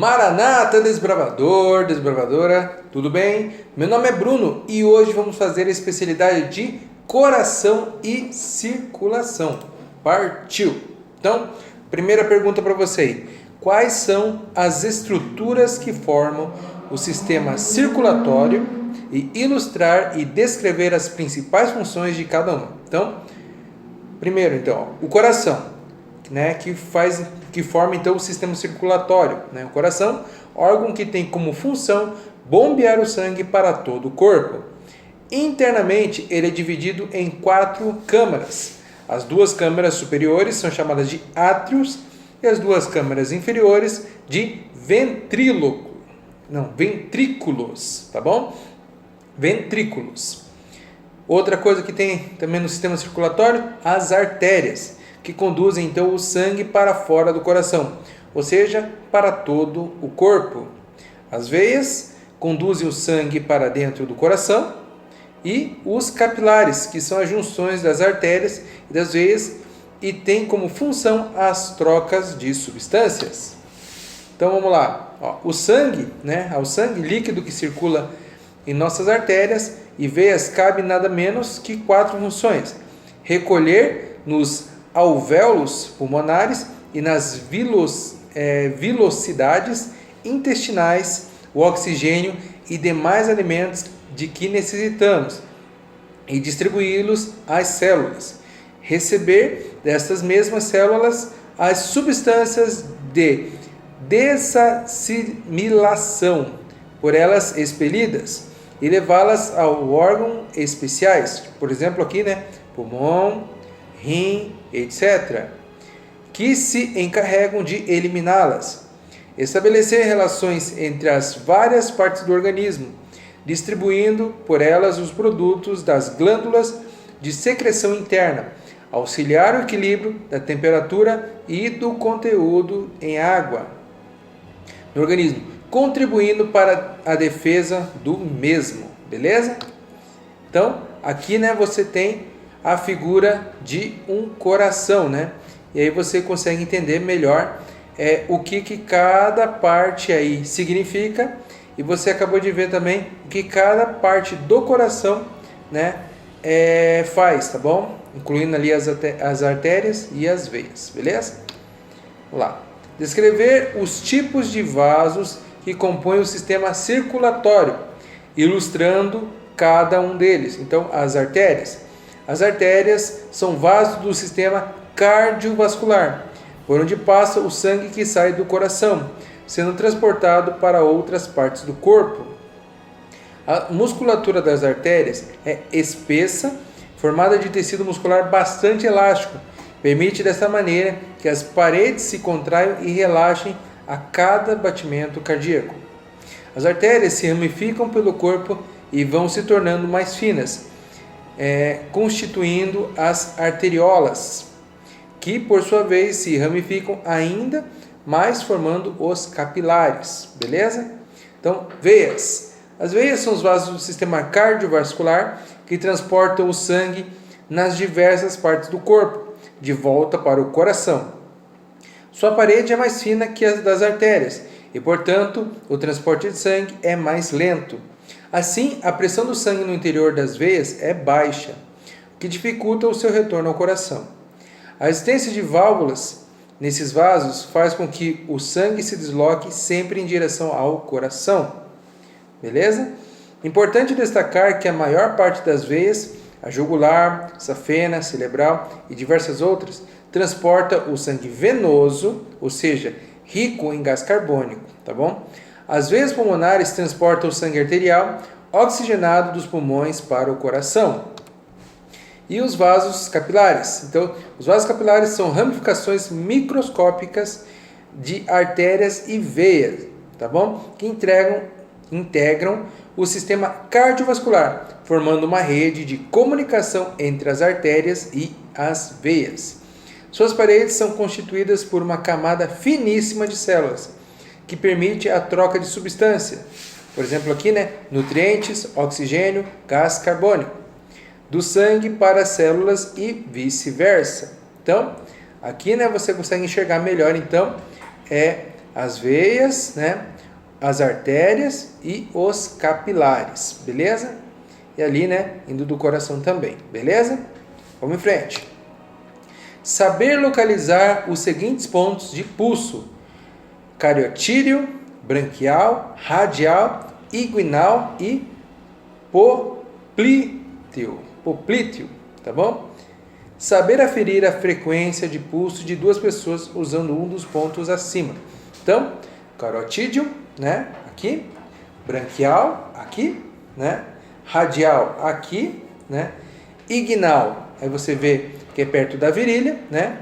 Maranata, desbravador, desbravadora, tudo bem? Meu nome é Bruno e hoje vamos fazer a especialidade de coração e circulação. Partiu! Então, primeira pergunta para você aí. Quais são as estruturas que formam o sistema circulatório e ilustrar e descrever as principais funções de cada uma? Então, primeiro, o coração, né, que forma então o sistema circulatório, né? O coração, órgão que tem como função bombear o sangue para todo o corpo. Internamente, ele é dividido em 4 câmaras. As 2 câmaras superiores são chamadas de átrios e as 2 câmaras inferiores de ventrículos, tá bom? Ventrículos. Outra coisa que tem também no sistema circulatório, as artérias, que conduzem então o sangue para fora do coração, ou seja, para todo o corpo. As veias conduzem o sangue para dentro do coração e os capilares, que são as junções das artérias e das veias e têm como função as trocas de substâncias. Então vamos lá, o sangue, né, ao sangue líquido que circula em nossas artérias e veias cabe nada menos que 4 funções: recolher nos alvéolos pulmonares e nas velocidades intestinais o oxigênio e demais alimentos de que necessitamos e distribuí-los às células. Receber destas mesmas células as substâncias de desassimilação por elas expelidas e levá-las ao órgão especiais, por exemplo aqui, né, pulmão, rim, etc., que se encarregam de eliminá-las. Estabelecer relações entre as várias partes do organismo, distribuindo por elas os produtos das glândulas de secreção interna, auxiliar o equilíbrio da temperatura e do conteúdo em água no organismo, contribuindo para a defesa do mesmo, beleza? Então, aqui, né, você tem a figura de um coração, né? E aí você consegue entender melhor o que cada parte aí significa, e você acabou de ver também o que cada parte do coração, né, faz, tá bom? Incluindo ali as artérias e as veias, beleza? Vamos lá. Descrever os tipos de vasos que compõem o sistema circulatório, ilustrando cada um deles. Então, as artérias. As artérias são vasos do sistema cardiovascular, por onde passa o sangue que sai do coração, sendo transportado para outras partes do corpo. A musculatura das artérias é espessa, formada de tecido muscular bastante elástico. Permite dessa maneira que as paredes se contraiam e relaxem a cada batimento cardíaco. As artérias se ramificam pelo corpo e vão se tornando mais finas, constituindo as arteriolas, que por sua vez se ramificam ainda mais, formando os capilares, beleza? Então, veias. As veias são os vasos do sistema cardiovascular que transportam o sangue nas diversas partes do corpo, de volta para o coração. Sua parede é mais fina que a das artérias e, portanto, o transporte de sangue é mais lento. Assim, a pressão do sangue no interior das veias é baixa, o que dificulta o seu retorno ao coração. A existência de válvulas nesses vasos faz com que o sangue se desloque sempre em direção ao coração. Beleza? Importante destacar que a maior parte das veias, a jugular, safena, cerebral e diversas outras, transporta o sangue venoso, ou seja, rico em gás carbônico, tá bom? As veias pulmonares transportam o sangue arterial oxigenado dos pulmões para o coração. E os vasos capilares. Então, os vasos capilares são ramificações microscópicas de artérias e veias, tá bom? Que integram o sistema cardiovascular, formando uma rede de comunicação entre as artérias e as veias. Suas paredes são constituídas por uma camada finíssima de células, que permite a troca de substância. Por exemplo, aqui, né, nutrientes, oxigênio, gás carbônico, do sangue para as células e vice-versa. Então, aqui, né, você consegue enxergar melhor, então, as veias, né? As artérias e os capilares, beleza? E ali, né, indo do coração também, beleza? Vamos em frente. Saber localizar os seguintes pontos de pulso: cariotídeo, branquial, radial, inguinal e poplíteo, tá bom? Saber aferir a frequência de pulso de duas pessoas usando um dos pontos acima. Então, carotídeo, né, aqui, branquial, aqui, né, radial, aqui, né, inguinal, aí você vê que é perto da virilha, né,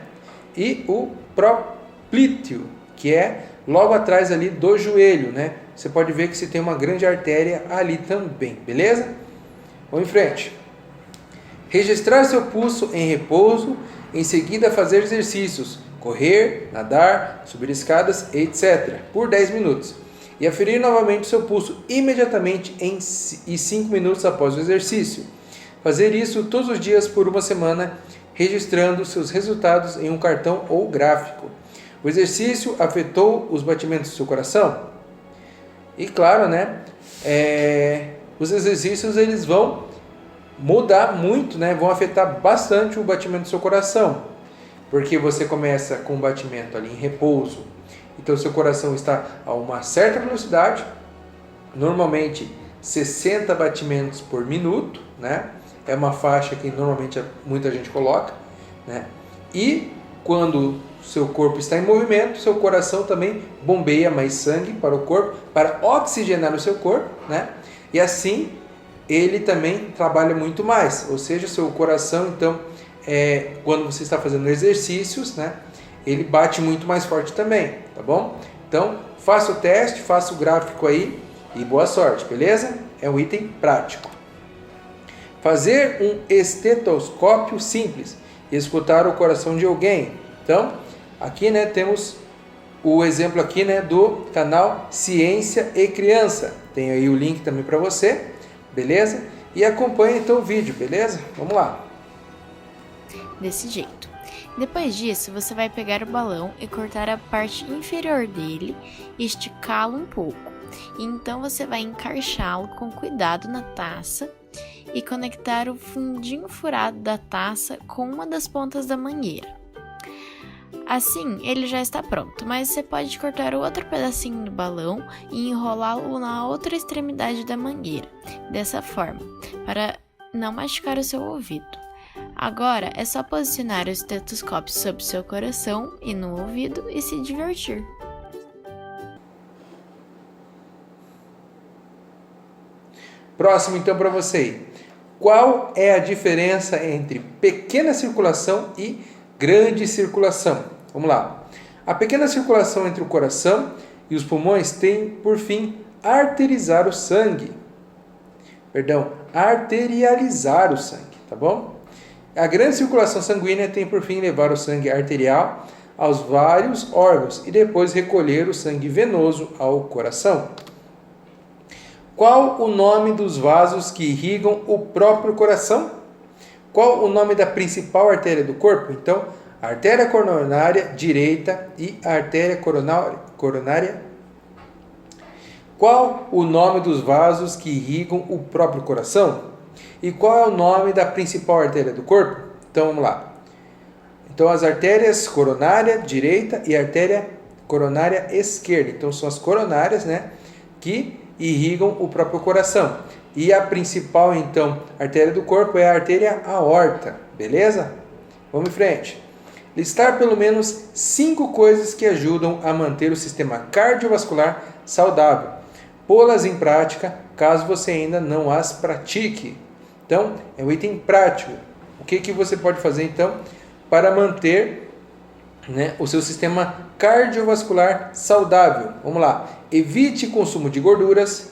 e o poplíteo, que é logo atrás ali do joelho, né, você pode ver que você tem uma grande artéria ali também, beleza? Vamos em frente. Registrar seu pulso em repouso, em seguida fazer exercícios, correr, nadar, subir escadas, etc., por 10 minutos. E aferir novamente seu pulso imediatamente em 5 minutos após o exercício. Fazer isso todos os dias por uma semana, registrando seus resultados em um cartão ou gráfico. O exercício afetou os batimentos do seu coração? E claro, né? Os exercícios eles vão mudar muito, né? Vão afetar bastante o batimento do seu coração, porque você começa com um batimento ali em repouso, então seu coração está a uma certa velocidade, normalmente 60 batimentos por minuto, né? É uma faixa que normalmente muita gente coloca, né? E quando seu corpo está em movimento, seu coração também bombeia mais sangue para o corpo, para oxigenar o seu corpo, né? E assim ele também trabalha muito mais, ou seja, seu coração, então, quando você está fazendo exercícios, né, ele bate muito mais forte também, tá bom? Então, faça o teste, faça o gráfico aí e boa sorte, beleza? É um item prático. Fazer um estetoscópio simples e escutar o coração de alguém. Então, aqui, né, temos o exemplo aqui, né, do canal Ciência e Criança. Tem aí o link também para você. Beleza? E acompanha então o vídeo, beleza? Vamos lá. Desse jeito. Depois disso, você vai pegar o balão e cortar a parte inferior dele e esticá-lo um pouco. E então você vai encaixá-lo com cuidado na taça e conectar o fundinho furado da taça com uma das pontas da mangueira. Assim, ele já está pronto, mas você pode cortar outro pedacinho do balão e enrolá-lo na outra extremidade da mangueira, dessa forma, para não machucar o seu ouvido. Agora, é só posicionar o estetoscópio sobre seu coração e no ouvido e se divertir. Próximo então para você. Qual é a diferença entre pequena circulação e grande circulação? Vamos lá. A pequena circulação entre o coração e os pulmões tem, por fim, arterializar o sangue, tá bom? A grande circulação sanguínea tem, por fim, levar o sangue arterial aos vários órgãos e depois recolher o sangue venoso ao coração. Qual o nome dos vasos que irrigam o próprio coração? Qual o nome da principal artéria do corpo? Então, a artéria coronária direita e a artéria coronária. Qual o nome dos vasos que irrigam o próprio coração? E qual é o nome da principal artéria do corpo? Então, vamos lá. Então, as artérias coronária direita e a artéria coronária esquerda. Então, são as coronárias, né, que irrigam o próprio coração. E a principal, então, artéria do corpo é a artéria aorta, beleza? Vamos em frente. Listar pelo menos 5 coisas que ajudam a manter o sistema cardiovascular saudável. Pô-las em prática, caso você ainda não as pratique. Então, é um item prático. O que você pode fazer, então, para manter, né, o seu sistema cardiovascular saudável? Vamos lá. Evite consumo de gorduras,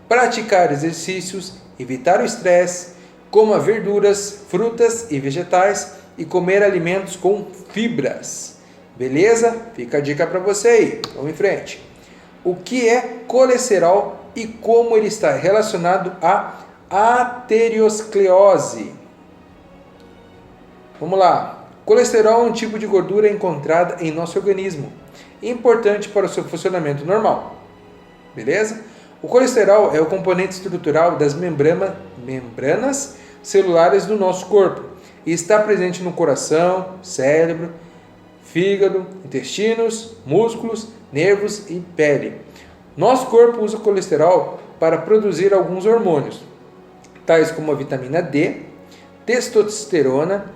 praticar exercícios, evitar o estresse, coma verduras, frutas e vegetais e comer alimentos com fibras. Beleza? Fica a dica para você aí. Vamos em frente. O que é colesterol e como ele está relacionado à aterosclerose? Vamos lá. Colesterol é um tipo de gordura encontrada em nosso organismo. importante para o seu funcionamento normal. Beleza? O colesterol é o componente estrutural das membranas celulares do nosso corpo e está presente no coração, cérebro, fígado, intestinos, músculos, nervos e pele. Nosso corpo usa o colesterol para produzir alguns hormônios, tais como a vitamina D, testosterona,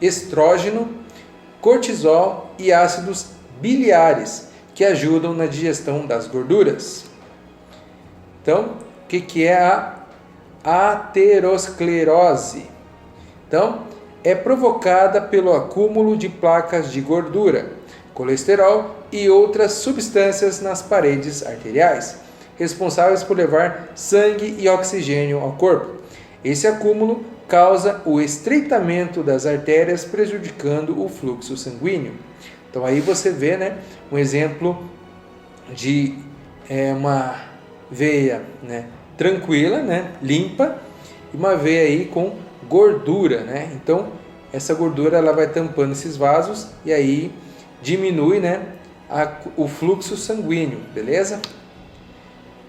estrógeno, cortisol e ácidos biliares, que ajudam na digestão das gorduras. Então, o que é a aterosclerose? Então, é provocada pelo acúmulo de placas de gordura, colesterol e outras substâncias nas paredes arteriais, responsáveis por levar sangue e oxigênio ao corpo. Esse acúmulo causa o estreitamento das artérias, prejudicando o fluxo sanguíneo. Então aí você vê, né, um exemplo de uma veia, né, tranquila, né, limpa, e uma veia aí com gordura, né? Então essa gordura ela vai tampando esses vasos e aí diminui, né, o fluxo sanguíneo, beleza?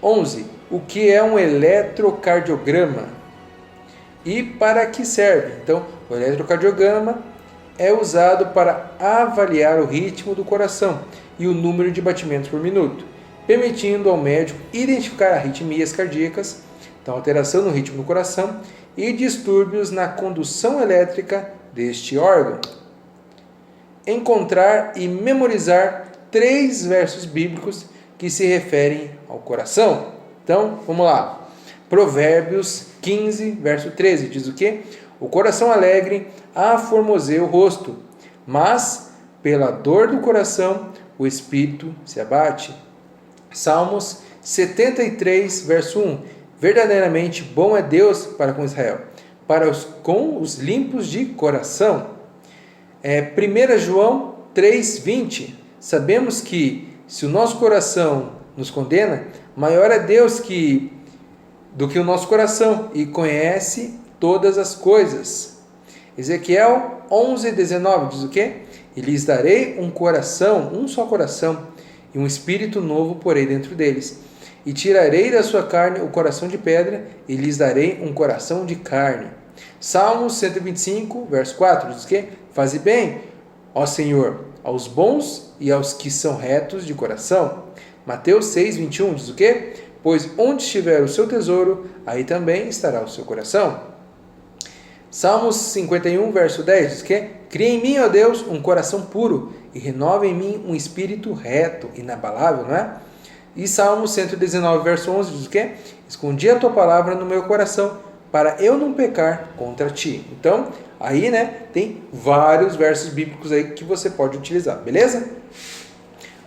11. O que é um eletrocardiograma e para que serve? Então, o eletrocardiograma é usado para avaliar o ritmo do coração e o número de batimentos por minuto, permitindo ao médico identificar arritmias cardíacas, então alteração no ritmo do coração e distúrbios na condução elétrica deste órgão. Encontrar e memorizar 3 versos bíblicos que se referem ao coração. Então, vamos lá. Provérbios 15, verso 13, diz o quê? O coração alegre aformoseia o rosto, mas pela dor do coração o espírito se abate. Salmos 73, verso 1. Verdadeiramente bom é Deus para com Israel, com os limpos de coração. 1 João 3, 20. Sabemos que se o nosso coração nos condena, maior é Deus do que o nosso coração e conhece todas as coisas. Ezequiel 11, 19 diz o quê? E lhes darei um coração, um só coração, e um espírito novo porei dentro deles. E tirarei da sua carne o coração de pedra, e lhes darei um coração de carne. Salmos 125, verso 4 diz o quê? Faze bem, ó Senhor, aos bons e aos que são retos de coração. Mateus 6, 21 diz o quê? Pois onde estiver o seu tesouro, aí também estará o seu coração. Salmos 51, verso 10 diz que cria em mim, ó Deus, um coração puro e renova em mim um espírito reto, inabalável, não é? E Salmos 119, verso 11 diz o quê? Escondi a tua palavra no meu coração para eu não pecar contra ti. Então, aí, né, tem vários versos bíblicos aí que você pode utilizar, beleza?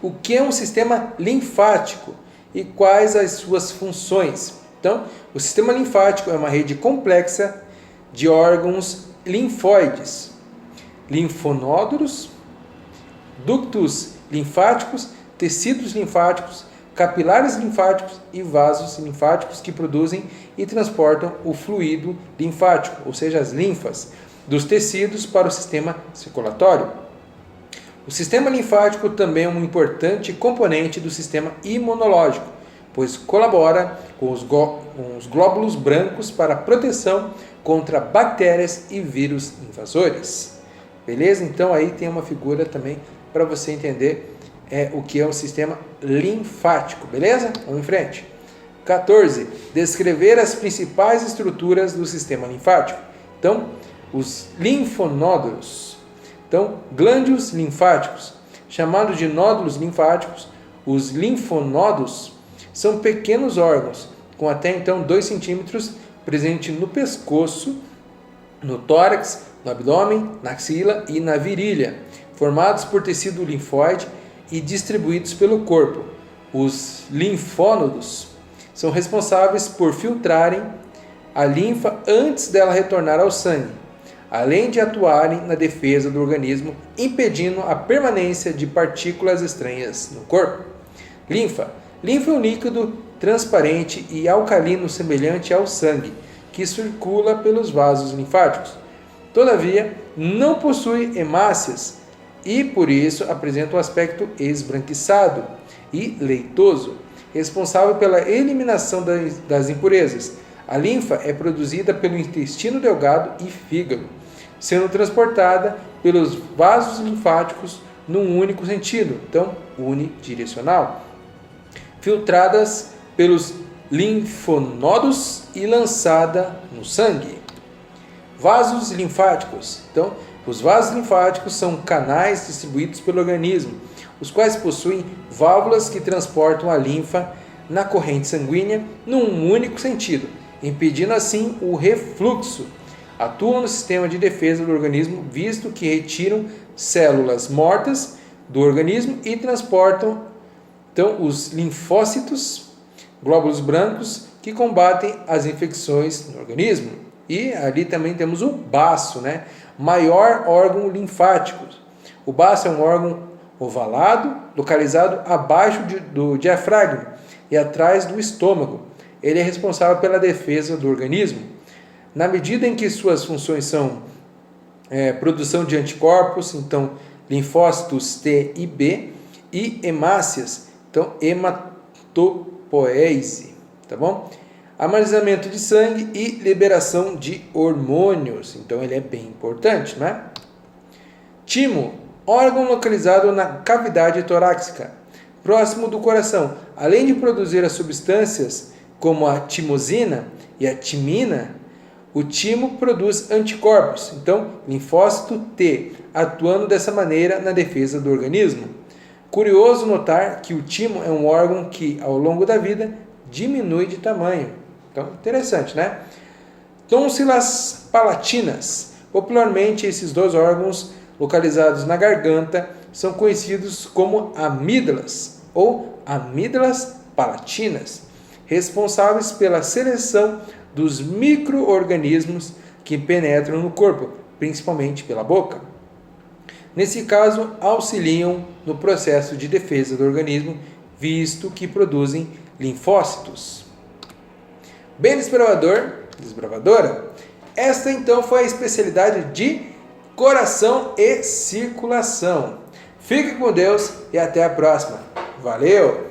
O que é um sistema linfático e quais as suas funções? Então, o sistema linfático é uma rede complexa de órgãos linfóides, linfonódulos, ductos linfáticos, tecidos linfáticos, capilares linfáticos e vasos linfáticos que produzem e transportam o fluido linfático, ou seja, as linfas, dos tecidos para o sistema circulatório. O sistema linfático também é um importante componente do sistema imunológico, pois colabora com os glóbulos brancos para a proteção contra bactérias e vírus invasores. Beleza? Então aí tem uma figura também para você entender o que é o sistema linfático. Beleza? Vamos em frente. 14. Descrever as principais estruturas do sistema linfático. Então, os linfonódulos. Então, glândulos linfáticos, chamados de nódulos linfáticos, os linfonodos são pequenos órgãos, com até então 2 centímetros, presentes no pescoço, no tórax, no abdômen, na axila e na virilha, formados por tecido linfóide e distribuídos pelo corpo. Os linfônodos são responsáveis por filtrarem a linfa antes dela retornar ao sangue, além de atuarem na defesa do organismo, impedindo a permanência de partículas estranhas no corpo. Linfa. Linfa é um líquido transparente e alcalino semelhante ao sangue, que circula pelos vasos linfáticos. Todavia, não possui hemácias e por isso apresenta um aspecto esbranquiçado e leitoso, responsável pela eliminação das impurezas. A linfa é produzida pelo intestino delgado e fígado, sendo transportada pelos vasos linfáticos num único sentido, então unidirecional, filtradas pelos linfonodos e lançada no sangue. Vasos linfáticos. Então, os vasos linfáticos são canais distribuídos pelo organismo, os quais possuem válvulas que transportam a linfa na corrente sanguínea num único sentido, impedindo assim o refluxo. Atuam no sistema de defesa do organismo, visto que retiram células mortas do organismo e transportam então os linfócitos, glóbulos brancos, que combatem as infecções no organismo. E ali também temos o baço, né? Maior órgão linfático. O baço é um órgão ovalado, localizado abaixo do diafragma e atrás do estômago. Ele é responsável pela defesa do organismo. Na medida em que suas funções são produção de anticorpos, então linfócitos T e B, e hemácias, então hematopoese, tá bom? Armazenamento de sangue e liberação de hormônios, então ele é bem importante, né? Timo, órgão localizado na cavidade torácica, próximo do coração. Além de produzir as substâncias como a timosina e a timina, o timo produz anticorpos, então linfócito T, atuando dessa maneira na defesa do organismo. Curioso notar que o timo é um órgão que, ao longo da vida, diminui de tamanho. Então, interessante, né? Tônsilas palatinas. Popularmente, esses dois órgãos, localizados na garganta, são conhecidos como amígdalas ou amígdalas palatinas, responsáveis pela seleção dos micro-organismos que penetram no corpo, principalmente pela boca. Nesse caso, auxiliam no processo de defesa do organismo, visto que produzem linfócitos. Bem, desbravador, desbravadora, esta então foi a especialidade de coração e circulação. Fique com Deus e até a próxima. Valeu!